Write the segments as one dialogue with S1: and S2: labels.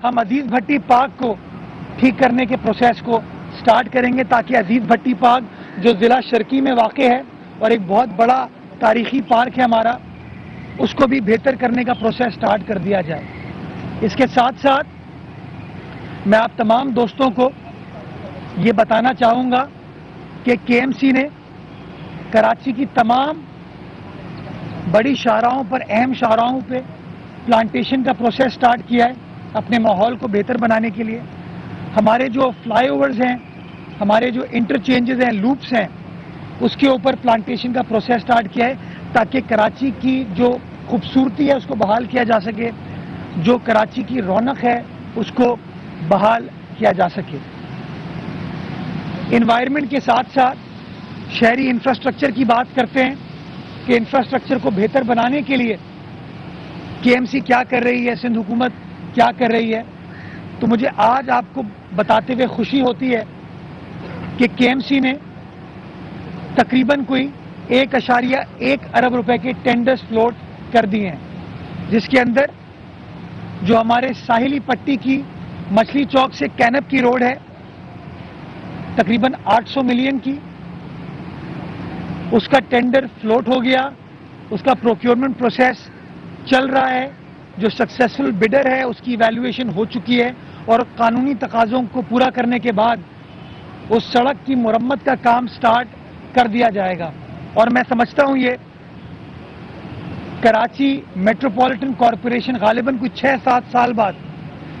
S1: ہم عزیز بھٹی پارک کو ٹھیک کرنے کے پروسیس کو سٹارٹ کریں گے تاکہ عزیز بھٹی پارک جو ضلع شرکی میں واقع ہے اور ایک بہت بڑا تاریخی پارک ہے ہمارا، اس کو بھی بہتر کرنے کا پروسیس سٹارٹ کر دیا جائے۔ اس کے ساتھ ساتھ میں آپ تمام دوستوں کو یہ بتانا چاہوں گا کہ کے ایم سی نے کراچی کی تمام بڑی شاہراہوں پر، اہم شاہراہوں پہ پلانٹیشن کا پروسیس سٹارٹ کیا ہے اپنے ماحول کو بہتر بنانے کے لیے۔ ہمارے جو فلائی اوورز ہیں، ہمارے جو انٹرچینجز ہیں، لوپس ہیں، اس کے اوپر پلانٹیشن کا پروسیس سٹارٹ کیا ہے تاکہ کراچی کی جو خوبصورتی ہے اس کو بحال کیا جا سکے، جو کراچی کی رونق ہے اس کو بحال کیا جا سکے۔ انوائرمنٹ کے ساتھ ساتھ شہری انفراسٹرکچر کی بات کرتے ہیں کہ انفراسٹرکچر کو بہتر بنانے کے لیے کے ایم سی کیا کر رہی ہے، سندھ حکومت کیا کر رہی ہے۔ تو مجھے آج آپ کو بتاتے ہوئے خوشی ہوتی ہے کہ کے ایم سی نے تقریباً کوئی 1.1 ارب روپے کے ٹینڈرز فلوٹ کر دیے ہیں، جس کے اندر جو ہمارے ساحلی پٹی کی مچھلی چوک سے کینپ کی روڈ ہے تقریباً 800 ملین کی، اس کا ٹینڈر فلوٹ ہو گیا، اس کا پروکیورمنٹ پروسیس چل رہا ہے۔ جو سکسیسفل بڈر ہے اس کی ایویلویشن ہو چکی ہے اور قانونی تقاضوں کو پورا کرنے کے بعد اس سڑک کی مرمت کا کام سٹارٹ کر دیا جائے گا۔ اور میں سمجھتا ہوں یہ کراچی میٹروپولیٹن کارپوریشن غالباً کوئی 6-7 سال بعد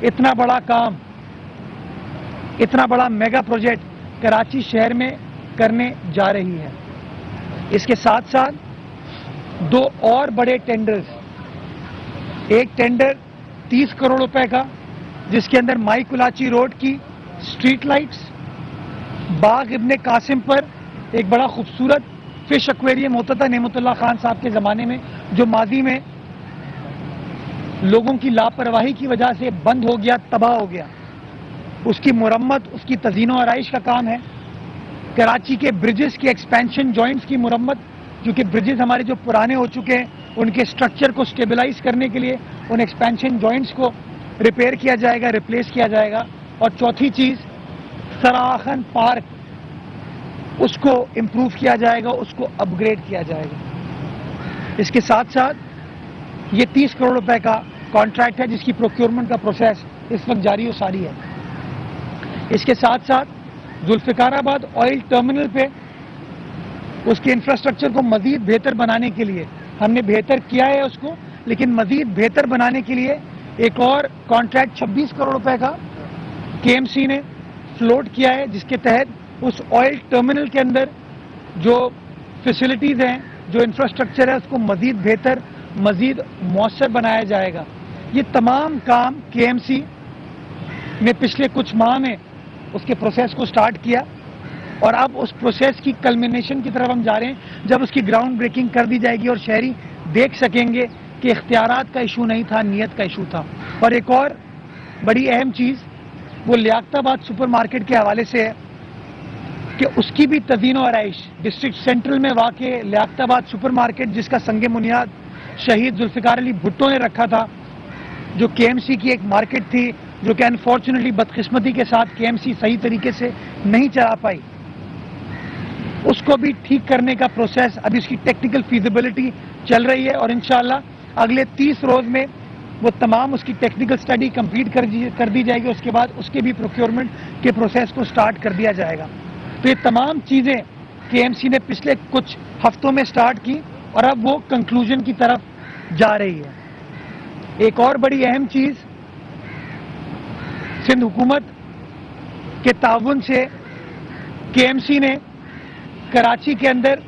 S1: اتنا بڑا کام، اتنا بڑا میگا پروجیکٹ کراچی شہر میں کرنے جا رہی ہے۔ اس کے ساتھ ساتھ 2 اور بڑے ٹینڈرز، ایک ٹینڈر 30 کروڑ روپے کا جس کے اندر مائی کلاچی روڈ کی سٹریٹ لائٹس، باغ ابن قاسم پر ایک بڑا خوبصورت فش ایکویریم ہوتا تھا نعمت اللہ خان صاحب کے زمانے میں، جو ماضی میں لوگوں کی لاپرواہی کی وجہ سے بند ہو گیا، تباہ ہو گیا، اس کی مرمت، اس کی تزئین و آرائش کا کام ہے۔ کراچی کے برجز کے ایکسپینشن جوائنٹس کی مرمت، کیونکہ برجز ہمارے جو پرانے ہو چکے ہیں ان کے سٹرکچر کو سٹیبلائز کرنے کے لیے ان ایکسپینشن جوائنٹس کو ریپیئر کیا جائے گا، ریپلیس کیا جائے گا۔ اور چوتھی چیز سراخن پارک، اس کو امپروو کیا جائے گا، اس کو اپ گریڈ کیا جائے گا۔ اس کے ساتھ ساتھ یہ 30 کروڑ روپے کا کانٹریکٹ ہے جس کی پروکیورمنٹ کا پروسیس اس وقت جاری و ساری ہے۔ اس کے ساتھ ساتھ ذوالفقار آباد آئل ٹرمینل پہ اس کے انفراسٹرکچر کو مزید بہتر بنانے کے لیے ہم نے بہتر کیا ہے اس کو، لیکن مزید بہتر بنانے کے لیے ایک اور کانٹریکٹ 26 کروڑ روپے کا کے ایم سی نے فلوٹ کیا ہے، جس کے تحت اس آئل ٹرمینل کے اندر جو فیسلٹیز ہیں، جو انفراسٹرکچر ہے، اس کو مزید بہتر، مزید مؤثر بنایا جائے گا۔ یہ تمام کام کے ایم سی نے پچھلے کچھ ماہ میں اس کے پروسیس کو سٹارٹ کیا اور اب اس پروسیس کی کلمینیشن کی طرف ہم جا رہے ہیں، جب اس کی گراؤنڈ بریکنگ کر دی جائے گی اور شہری دیکھ سکیں گے کہ اختیارات کا ایشو نہیں تھا، نیت کا ایشو تھا۔ اور ایک اور بڑی اہم چیز وہ لیاقت آباد سپر مارکیٹ کے حوالے سے ہے کہ اس کی بھی تزئین و آرائش ڈسٹرکٹ سینٹرل میں واقع لیاقت آباد سپر مارکیٹ، جس کا سنگ بنیاد شہید ذوالفقار علی بھٹو نے رکھا تھا، جو کے ایم سی کی ایک مارکیٹ تھی جو کہ انفارچونیٹلی بدقسمتی کے ساتھ کے ایم سی صحیح طریقے سے نہیں چلا پائی، اس کو بھی ٹھیک کرنے کا پروسیس ابھی اس کی ٹیکنیکل فیزیبلٹی چل رہی ہے اور انشاءاللہ اگلے 30 روز میں وہ تمام اس کی ٹیکنیکل سٹڈی کمپلیٹ کر دی جائے گی۔ اس کے بعد اس کے بھی پروکیورمنٹ کے پروسیس کو سٹارٹ کر دیا جائے گا۔ تو یہ تمام چیزیں کے ایم سی نے پچھلے کچھ ہفتوں میں سٹارٹ کی اور اب وہ کنکلوژن کی طرف جا رہی ہے۔ ایک اور بڑی اہم چیز سندھ حکومت کے تعاون سے کے ایم سی نے کراچی کے اندر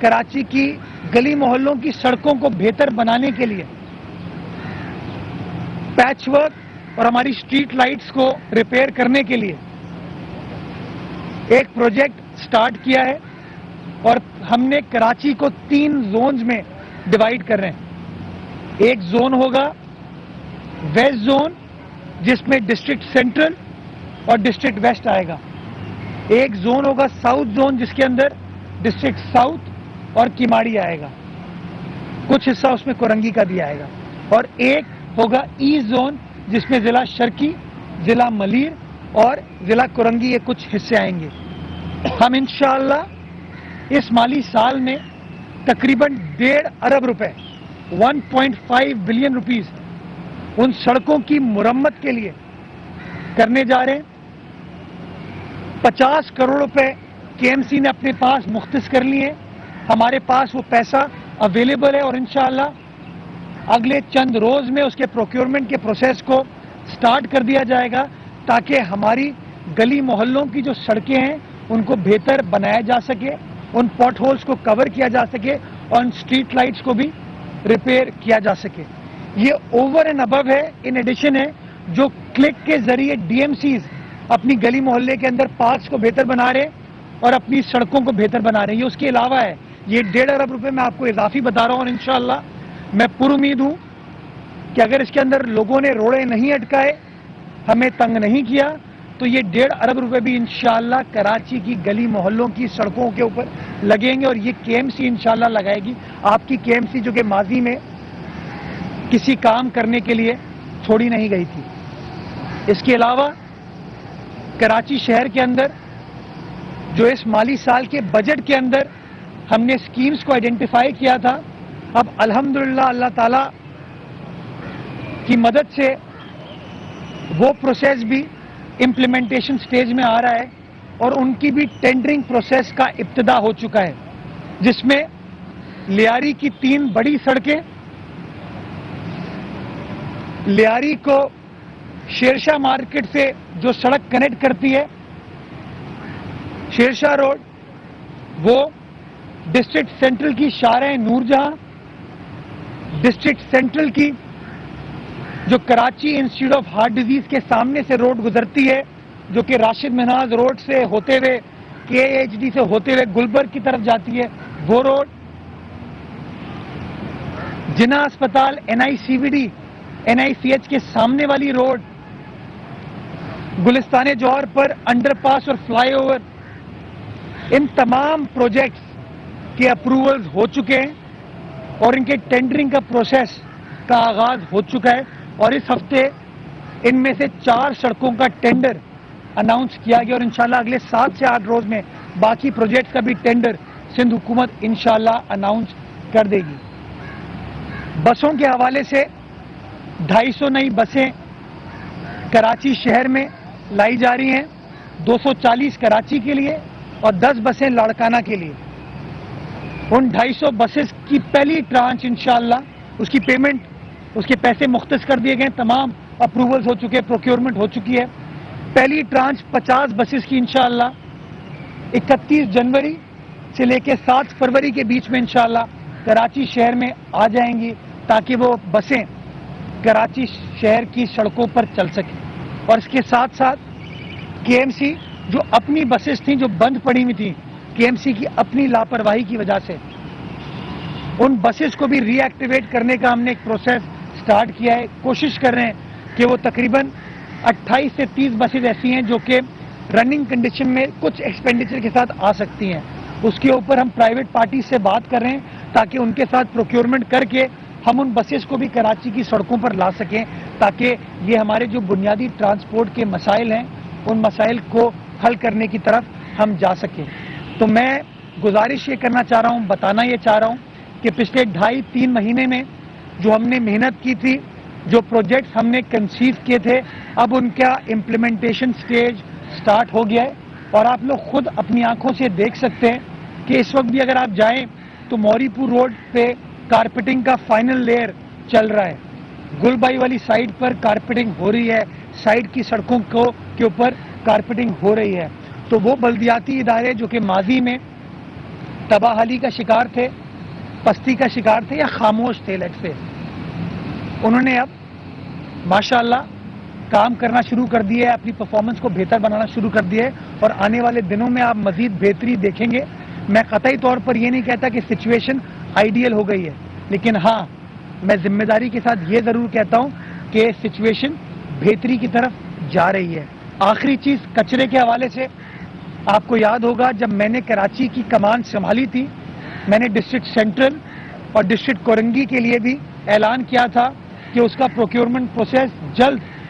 S1: کراچی کی گلی محلوں کی سڑکوں کو بہتر بنانے کے لیے پیچ ورک اور ہماری سٹریٹ لائٹس کو ریپیئر کرنے کے لیے ایک پروجیکٹ سٹارٹ کیا ہے اور ہم نے کراچی کو 3 زونز میں ڈیوائیڈ کر رہے ہیں۔ ایک زون ہوگا ویسٹ زون جس میں ڈسٹرکٹ سینٹرل اور ڈسٹرکٹ ویسٹ آئے گا، ایک زون ہوگا ساؤتھ زون جس کے اندر ڈسٹرکٹ ساؤتھ اور کیماڑی آئے گا، کچھ حصہ اس میں کورنگی کا بھی آئے گا، اور ایک ہوگا ایسٹ زون جس میں ضلع شرقی، ضلع ملیر اور ضلع کرنگی یہ کچھ حصے آئیں گے. ہم انشاءاللہ اس مالی سال میں تقریباً 1.5 ارب روپے 1.5 بلین روپیز ان سڑکوں کی مرمت کے لیے کرنے جا رہے ہیں. 50 کروڑ روپے کے ایم سی نے اپنے پاس مختص کر لیے. ہمارے پاس وہ پیسہ اویلیبل ہے اور انشاءاللہ اگلے چند روز میں اس کے پروکیورمنٹ کے پروسیس کو سٹارٹ کر دیا جائے گا تاکہ ہماری گلی محلوں کی جو سڑکیں ہیں ان کو بہتر بنایا جا سکے, ان پاٹ ہولز کو کور کیا جا سکے اور ان اسٹریٹ لائٹس کو بھی ریپیئر کیا جا سکے. یہ اوور اینڈ ابو ہے, ان ایڈیشن ہے جو کلک کے ذریعے ڈی ایم سیز اپنی گلی محلے کے اندر پارکس کو بہتر بنا رہے اور اپنی سڑکوں کو بہتر بنا رہے ہیں. یہ اس کے علاوہ ہے. یہ 1.5 ارب روپے میں آپ کو اضافی بتا رہا ہوں اور انشاءاللہ میں پر امید ہوں کہ اگر اس کے اندر لوگوں نے روڑے نہیں اٹکائے, ہمیں تنگ نہیں کیا, تو یہ 1.5 ارب روپے بھی انشاءاللہ کراچی کی گلی محلوں کی سڑکوں کے اوپر لگیں گے اور یہ کے ایم سی انشاءاللہ لگائے گی. آپ کی کے ایم سی جو کہ ماضی میں کسی کام کرنے کے لیے چھوڑی نہیں گئی تھی. اس کے علاوہ کراچی شہر کے اندر جو اس مالی سال کے بجٹ کے اندر ہم نے اسکیمز کو آئیڈینٹیفائی کیا تھا, اب الحمدللہ اللہ تعالیٰ کی مدد سے وہ پروسیس بھی امپلیمنٹیشن سٹیج میں آ رہا ہے اور ان کی بھی ٹینڈرنگ پروسیس کا ابتدا ہو چکا ہے, جس میں لیاری کی 3 بڑی سڑکیں, لیاری کو شیرشاہ مارکیٹ سے جو سڑک کنیکٹ کرتی ہے شیرشاہ روڈ, وہ ڈسٹرکٹ سینٹرل کی شارع نور جہاں, ڈسٹرکٹ سینٹرل کی جو Karachi institute of heart disease کے سامنے سے روڈ گزرتی ہے جو کہ راشد مناز روڈ سے ہوتے ہوئے کے ایچ ڈی سے ہوتے ہوئے گلبرگ کی طرف جاتی ہے, وہ روڈ, جناح اسپتال این آئی سی وی ڈی این آئی سی ایچ کے سامنے والی روڈ, گلستان جوہر پر انڈر پاس اور فلائی اوور, ان تمام پروجیکٹس کے اپروولز ہو چکے ہیں اور ان کے ٹینڈرنگ کا پروسیس کا آغاز ہو چکا ہے اور اس ہفتے ان میں سے 4 سڑکوں کا ٹینڈر اناؤنس کیا گیا اور انشاءاللہ اگلے 7 سے 8 روز میں باقی پروجیکٹس کا بھی ٹینڈر سندھ حکومت انشاءاللہ اناؤنس کر دے گی. بسوں کے حوالے سے 250 نئی بسیں کراچی شہر میں لائی جا رہی ہیں, 240 کراچی کے لیے اور 10 بسیں لاڑکانہ کے لیے. ان 250 بسز کی پہلی ٹرانچ انشاءاللہ اس کی پیمنٹ, اس کے پیسے مختص کر دیے گئے, تمام اپروولز ہو چکے, پروکیورمنٹ ہو چکی ہے. پہلی ٹرانچ 50 بسز کی انشاءاللہ 31 جنوری سے لے کے 7 فروری کے بیچ میں انشاءاللہ کراچی شہر میں آ جائیں گی تاکہ وہ بسیں کراچی شہر کی سڑکوں پر چل سکیں. اور اس کے ساتھ ساتھ کے ایم سی جو اپنی بسز تھیں جو بند پڑی ہوئی تھیں کے ایم سی کی اپنی لاپرواہی کی وجہ سے, ان بسز کو بھی ری ایکٹیویٹ کرنے کا ہم نے ایک پروسیس سٹارٹ کیا ہے. کوشش کر رہے ہیں کہ وہ تقریباً 28 سے 30 بسز ایسی ہیں جو کہ رننگ کنڈیشن میں کچھ ایکسپینڈیچر کے ساتھ آ سکتی ہیں. اس کے اوپر ہم پرائیویٹ پارٹی سے بات کر رہے ہیں تاکہ ان کے ساتھ پروکیورمنٹ کر کے ہم ان بسز کو بھی کراچی کی سڑکوں پر لا سکیں تاکہ یہ ہمارے جو بنیادی ٹرانسپورٹ کے مسائل ہیں ان مسائل کو حل کرنے کی طرف ہم جا سکیں. تو میں گزارش یہ کرنا چاہ رہا ہوں, بتانا یہ چاہ رہا ہوں کہ پچھلے 2.5-3 مہینے میں جو ہم نے محنت کی تھی, جو پروجیکٹس ہم نے کنسیو کیے تھے, اب ان کا امپلیمنٹیشن سٹیج سٹارٹ ہو گیا ہے اور آپ لوگ خود اپنی آنکھوں سے دیکھ سکتے ہیں کہ اس وقت بھی اگر آپ جائیں تو موری پور روڈ پہ کارپیٹنگ کا فائنل لیئر چل رہا ہے. گل بائی والی سائڈ پر کارپیٹنگ ہو رہی ہے, سائڈ کی سڑکوں کے اوپر کارپیٹنگ ہو رہی ہے. تو وہ بلدیاتی ادارے جو کہ ماضی میں تباہلی کا شکار تھے, پستی کا شکار تھے یا خاموش تھے لیٹ سے, انہوں نے اب ماشاءاللہ کام کرنا شروع کر دیا ہے, اپنی پرفارمنس کو بہتر بنانا شروع کر دیا ہے اور آنے والے دنوں میں آپ مزید بہتری دیکھیں گے. میں قطعی طور پر یہ نہیں کہتا کہ سچویشن آئیڈیل ہو گئی ہے, لیکن ہاں میں ذمہ داری کے ساتھ یہ ضرور کہتا ہوں کہ سچویشن بہتری کی طرف جا رہی ہے. آخری چیز کچرے کے حوالے سے, آپ کو یاد ہوگا جب میں نے کراچی کی کمان سنبھالی تھی, میں نے ڈسٹرکٹ سینٹرل اور ڈسٹرکٹ کورنگی کے لیے بھی اعلان کیا تھا کہ اس کا پروکیورمنٹ پروسیس جلد